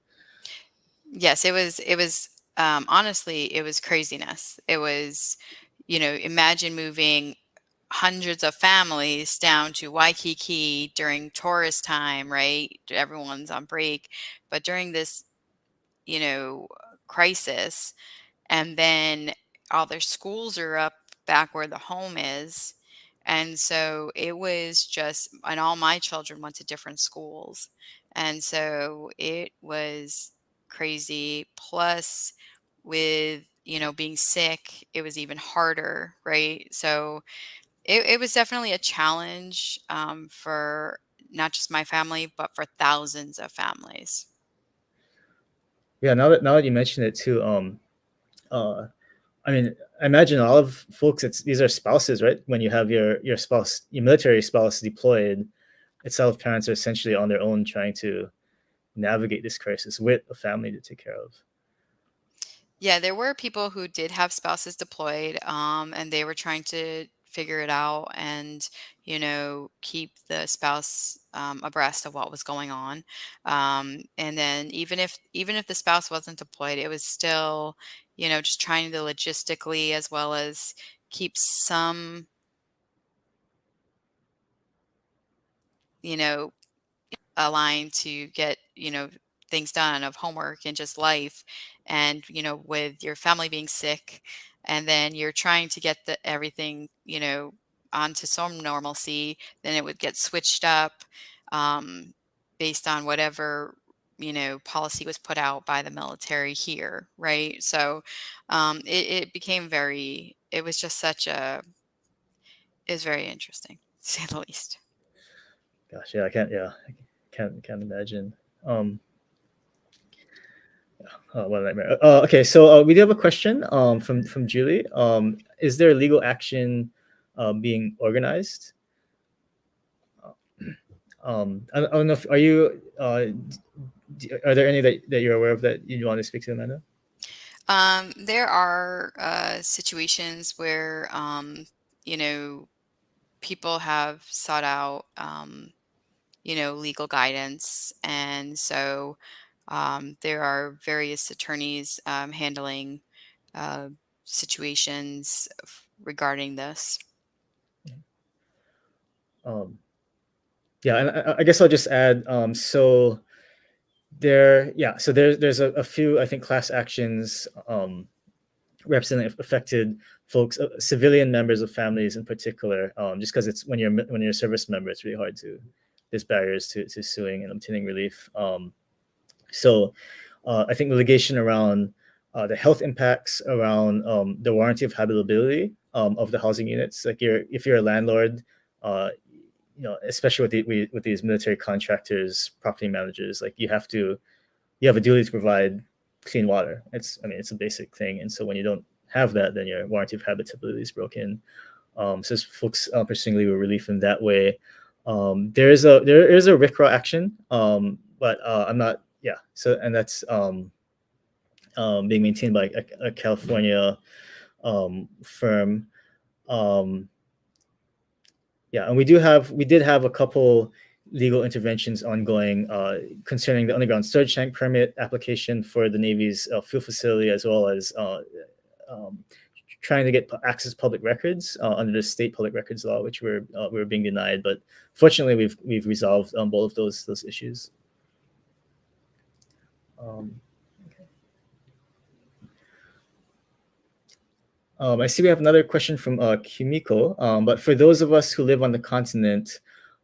Yes, it was honestly, it was craziness. It was, imagine moving hundreds of families down to Waikiki during tourist time, right? Everyone's on break. But during this, crisis, and then all their schools are up back where the home is. And so it was just, and all my children went to different schools. And so it was crazy. Plus, with, being sick, it was even harder, right? So it was definitely a challenge for not just my family, but for thousands of families. Yeah, now that you mention it too, I mean, I imagine a lot of folks, these are spouses, right? When you have your spouse, your military spouse deployed, it's a lot of parents are essentially on their own trying to navigate this crisis with a family to take care of. Yeah, there were people who did have spouses deployed, and they were trying to figure it out and, keep the spouse abreast of what was going on. And then even if the spouse wasn't deployed, it was still, just trying to logistically as well as keep some, you know, aligned to get, things done of homework and just life. And, with your family being sick, and then you're trying to get everything, onto some normalcy, then it would get switched up um, based on whatever, policy was put out by the military here. Right. So it became it was just it was very interesting, to say the least. Gosh, yeah, I can't imagine. What a nightmare. Okay, so we do have a question from Julie. Is there legal action being organized? I don't know if are you are there any that you're aware of that you want to speak to, Amanda? There are situations where, people have sought out, legal guidance. And so there are various attorneys handling uh, situations regarding this. Yeah, and I guess I'll just add. There's a few, I think, class actions representing affected folks, civilian members of families in particular. Just because it's when you're a service member, it's really hard to. There's barriers to suing and obtaining relief. So I think litigation around the health impacts around the warranty of habitability of the housing units. Like if you're a landlord, especially with these military contractors, property managers, like you have a duty to provide clean water. It's a basic thing. And so when you don't have that, then your warranty of habitability is broken. So folks pursuing legal relief in that way. There is a RCRA action, but I'm not. Yeah. So and that's being maintained by a California firm. Yeah, and we did have a couple legal interventions ongoing concerning the underground storage tank permit application for the Navy's fuel facility, as well as trying to get access to public records under the state public records law, which we were being denied. But fortunately, we've resolved both of those issues. I see we have another question from Kimiko. But for those of us who live on the continent,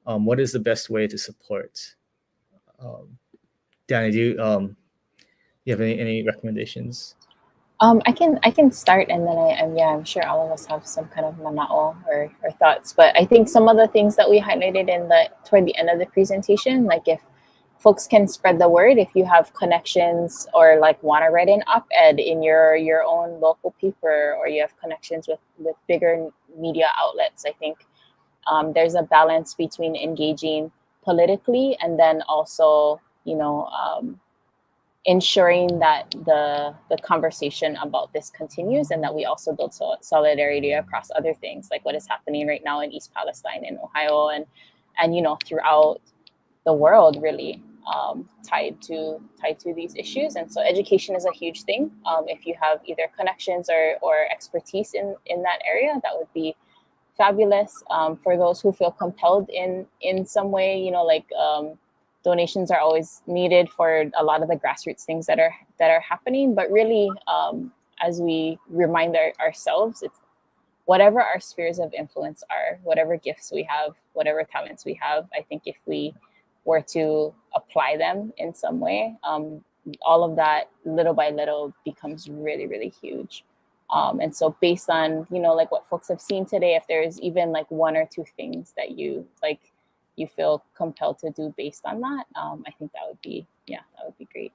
what is the best way to support? Dani, do you have any recommendations? I can start, and then I'm sure all of us have some kind of mana'o or thoughts. But I think some of the things that we highlighted toward the end of the presentation, like if folks can spread the word. If you have connections or like want to write an op-ed in your own local paper, or you have connections with bigger media outlets, I think there's a balance between engaging politically and then also, ensuring that the conversation about this continues, and that we also build solidarity across other things, like what is happening right now in East Palestine, in Ohio, and throughout the world, really, tied to these issues. And so education is a huge thing. If you have either connections or expertise in that area, that would be fabulous. For those who feel compelled in some way, donations are always needed for a lot of the grassroots things that are happening. But really, as we remind ourselves, it's whatever our spheres of influence are, whatever gifts we have, whatever talents we have. I think if we were to apply them in some way, all of that little by little becomes really, really huge. And so based on, like what folks have seen today, if there's even like one or two things that you feel compelled to do based on that, I think that would be great.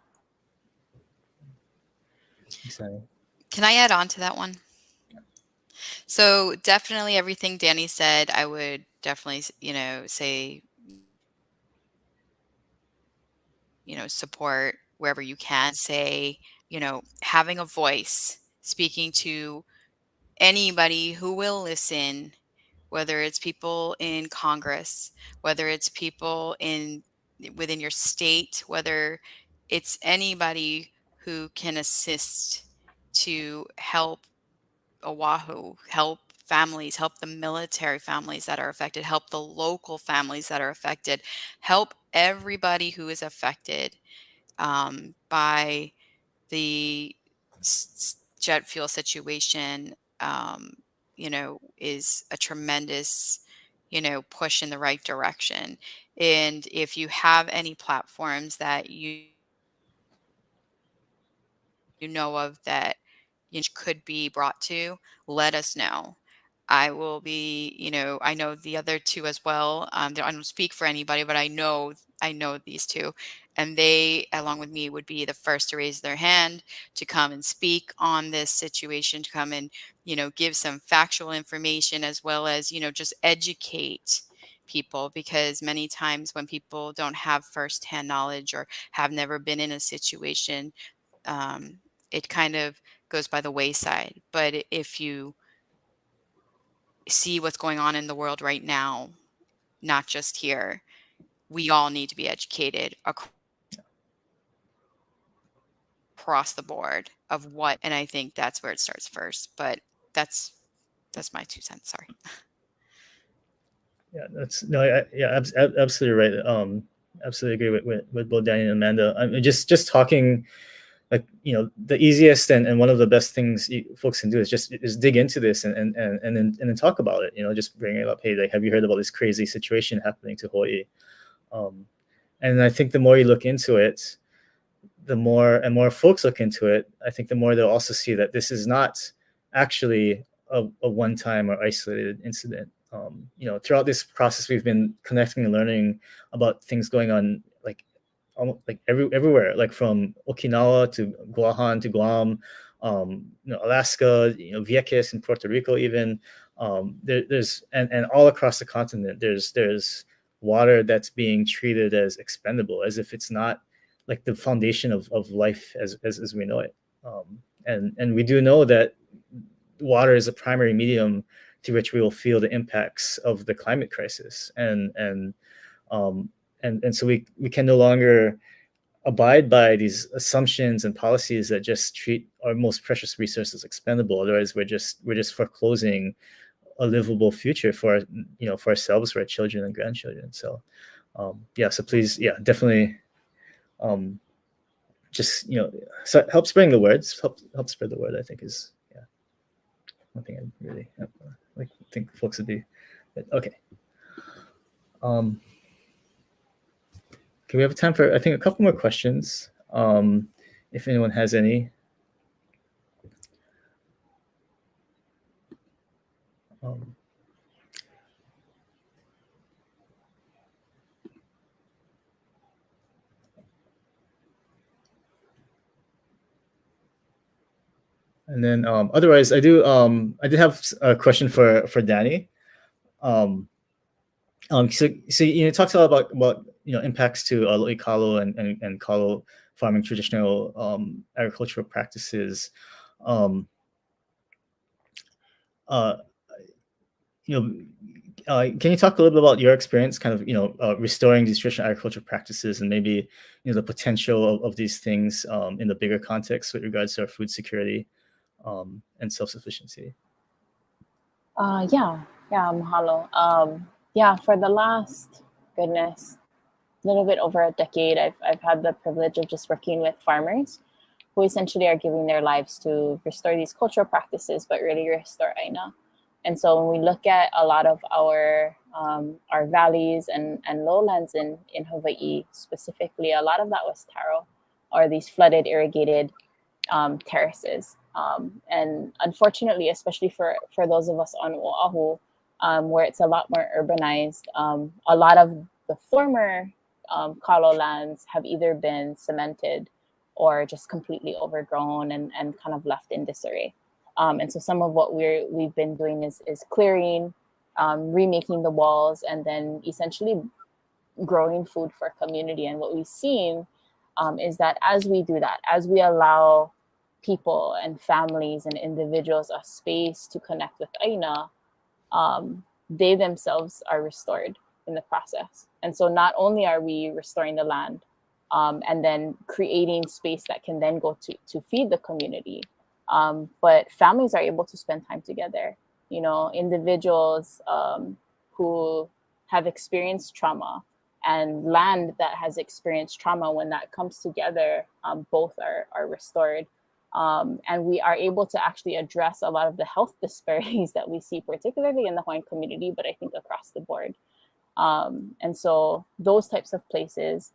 Exciting. Can I add on to that one? So definitely everything Dani said, I would definitely, say, support wherever you can. Say, having a voice, speaking to anybody who will listen, whether it's people in Congress, whether it's people within your state, whether it's anybody who can assist to help Oahu, help families, help the military families that are affected, help the local families that are affected, help everybody who is affected by the jet fuel situation, is a tremendous, push in the right direction. And if you have any platforms that you know of that could be brought to, let us know. I will be, I know the other two as well. I don't speak for anybody, but I know these two, and they, along with me, would be the first to raise their hand to come and speak on this situation, to come and, give some factual information, as well as, just educate people, because many times when people don't have firsthand knowledge or have never been in a situation, um, it kind of goes by the wayside. But if you see what's going on in the world right now, not just here, we all need to be educated across the board of what, and I think that's where it starts first. But that's my 2 cents. Sorry. Yeah, that's no, absolutely right. Absolutely agree with both Danny and Amanda. I mean, just talking, like, the easiest and one of the best things folks can do is dig into this and then talk about it. Just bring it up. Hey, like, have you heard about this crazy situation happening to Hawaii? And I think the more you look into it, the more and more folks look into it, I think the more they'll also see that this is not actually a one-time or isolated incident. Throughout this process, we've been connecting and learning about things going on, like almost like everywhere, like from Okinawa to Guahan to Guam, Alaska, Vieques in Puerto Rico, even. There's and all across the continent, there's water that's being treated as expendable, as if it's not like the foundation of life as we know it. And we do know that water is a primary medium through which we will feel the impacts of the climate crisis. And so we can no longer abide by these assumptions and policies that just treat our most precious resources expendable. Otherwise, we're just foreclosing a livable future for for ourselves, for our children and grandchildren. So so please, definitely, just so help spreading the words, help spread the word, I think, is one thing I really think folks would be. Okay. Can we have time for, I think, a couple more questions, if anyone has any? And then otherwise, I did have a question for Dani. So talks a lot about impacts to lo'i kalo and kalo farming traditional agricultural practices. Um, uh, you know, can you talk a little bit about your experience, kind of restoring these traditional agricultural practices, and maybe the potential of these things in the bigger context with regards to our food security and self-sufficiency? Yeah, mahalo. Yeah, for the last, goodness, a little bit over a decade, I've had the privilege of just working with farmers who essentially are giving their lives to restore these cultural practices, but really restore aina. And so when we look at a lot of our valleys and lowlands in Hawaii specifically, a lot of that was taro, or these flooded, irrigated terraces. And unfortunately, especially for those of us on Oʻahu, where it's a lot more urbanized, a lot of the former kalo lands have either been cemented or just completely overgrown and kind of left in disarray. And so some of what we've been doing is clearing, remaking the walls, and then essentially growing food for community. And what we've seen is that as we do that, as we allow people and families and individuals a space to connect with aina, they themselves are restored in the process. And so not only are we restoring the land and then creating space that can then go to feed the community, but families are able to spend time together. Individuals who have experienced trauma and land that has experienced trauma, when that comes together, both are restored. And we are able to actually address a lot of the health disparities that we see, particularly in the Hawaiian community, but I think across the board. And so those types of places,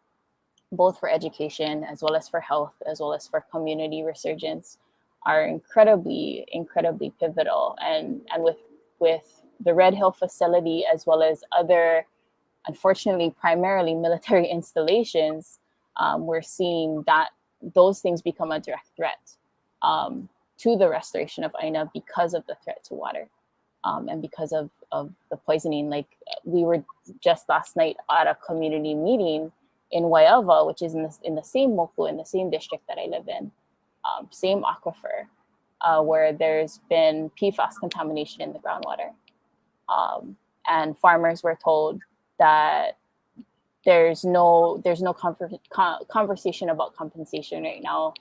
both for education as well as for health, as well as for community resurgence, are incredibly, incredibly pivotal. And with the Red Hill facility, as well as other, unfortunately, primarily military installations, we're seeing that those things become a direct threat to the restoration of aina because of the threat to water and because of the poisoning. Like, we were just last night at a community meeting in Waiava, which is in the same moku, in the same district that I live in, same aquifer, where there's been PFAS contamination in the groundwater. And farmers were told that there's no conversation about compensation right now.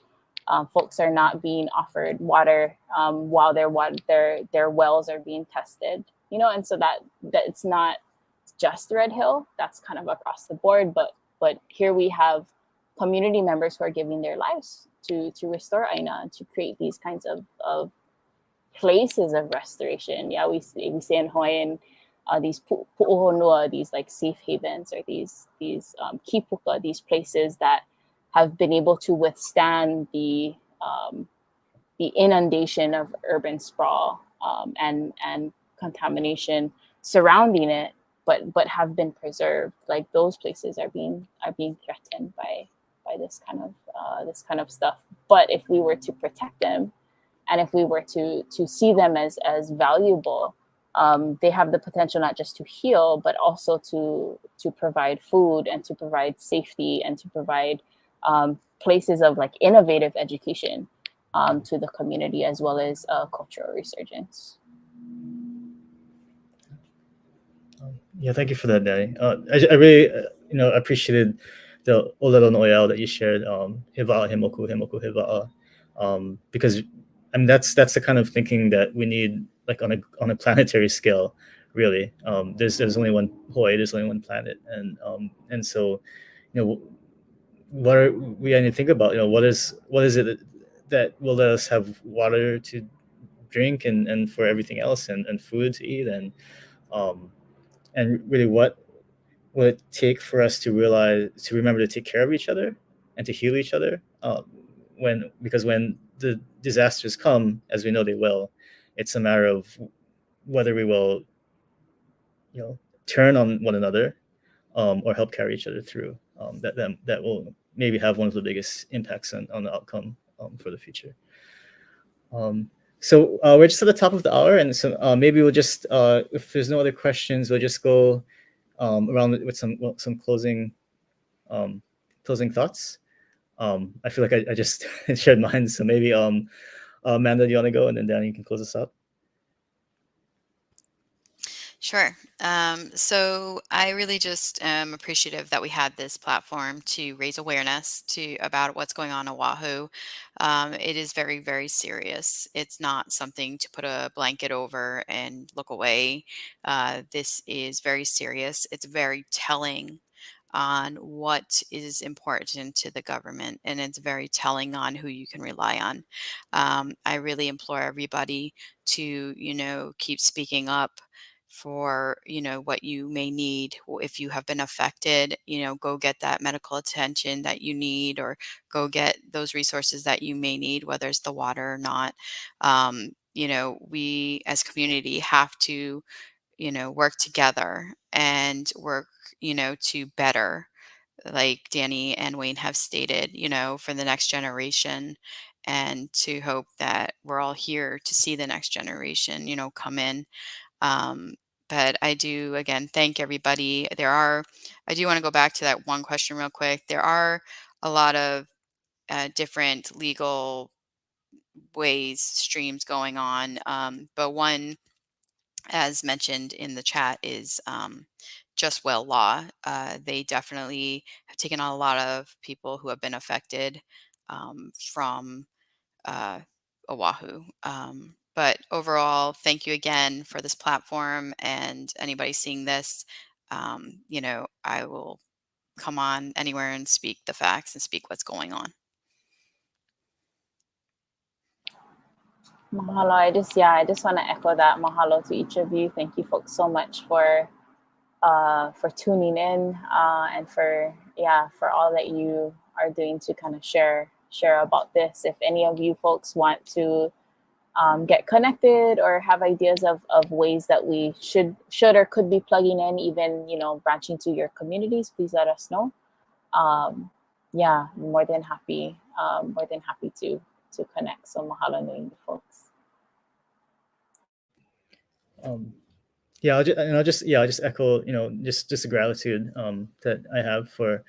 Folks are not being offered water while their wells are being tested, and so that it's not just Red Hill, that's kind of across the board, but here we have community members who are giving their lives to restore aina and to create these kinds of places of restoration. Yeah, we say in Hawaiian, these pu'uhonua, these like safe havens, or these kipuka, these places that have been able to withstand the inundation of urban sprawl and contamination surrounding it, but have been preserved. Like, those places are being threatened by this kind of stuff. But if we were to protect them, and if we were to see them as valuable, they have the potential not just to heal, but also to provide food, and to provide safety, and to provide places of like innovative education to the community, as well as cultural resurgence. Yeah, thank you for that, Dani. I really appreciated the olelo noyao that you shared. Hiva'a himoku himoku hiva'a, because I mean that's the kind of thinking that we need, like on a planetary scale. Really, there's only one Hawaii, there's only one planet, and so what are we going to think about? What is it that will let us have water to drink and for everything else, and food to eat, and really what will it take for us to remember to take care of each other and to heal each other, because when the disasters come, as we know they will, it's a matter of whether we will turn on one another, or help carry each other through. That will maybe have one of the biggest impacts on the outcome for the future. So we're just at the top of the hour, and so maybe we'll just, if there's no other questions, we'll just go around with some closing thoughts. I feel like I just shared mine, so maybe Amanda, do you want to go, and then Danny, you can close us up. Sure. So I really just am appreciative that we had this platform to raise awareness about what's going on in Oahu. It is very, very serious. It's not something to put a blanket over and look away. This is very serious. It's very telling on what is important to the government, and it's very telling on who you can rely on. I really implore everybody to, keep speaking up for what you may need. If you have been affected, go get that medical attention that you need, or go get those resources that you may need, whether it's the water or not. We as community have to work together and work to better, like Danny and Wayne have stated, for the next generation, and to hope that we're all here to see the next generation come in. um, but I do, again, thank everybody. I do want to go back to that one question real quick. There are a lot of different legal streams going on. But one, as mentioned in the chat, is Just Well Law. They definitely have taken on a lot of people who have been affected from uh, Oahu. But overall, thank you again for this platform, and anybody seeing this, I will come on anywhere and speak the facts and speak what's going on. Mahalo. I just want to echo that. Mahalo to each of you. Thank you folks so much for tuning in, and for all that you are doing to kind of share about this. If any of you folks want to get connected or have ideas of ways that we should or could be plugging in, even branching to your communities, please let us know. More than happy to connect. So mahalo nui folks. I'll just echo, just the gratitude that I have for,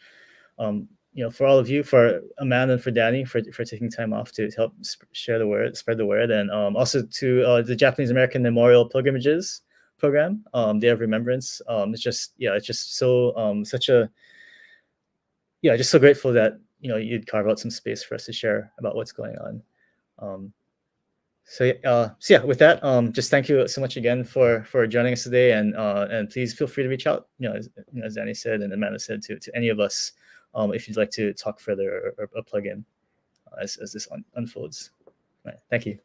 for all of you, for Amanda and for Dani, for taking time off to help spread the word, and also to the Japanese American Memorial Pilgrimages program, Day of Remembrance. It's just so just so grateful that you'd carve out some space for us to share about what's going on. With that, just thank you so much again for joining us today, and please feel free to reach out, as Dani said and Amanda said, to any of us, if you'd like to talk further or plug in as this unfolds. Right. Thank you.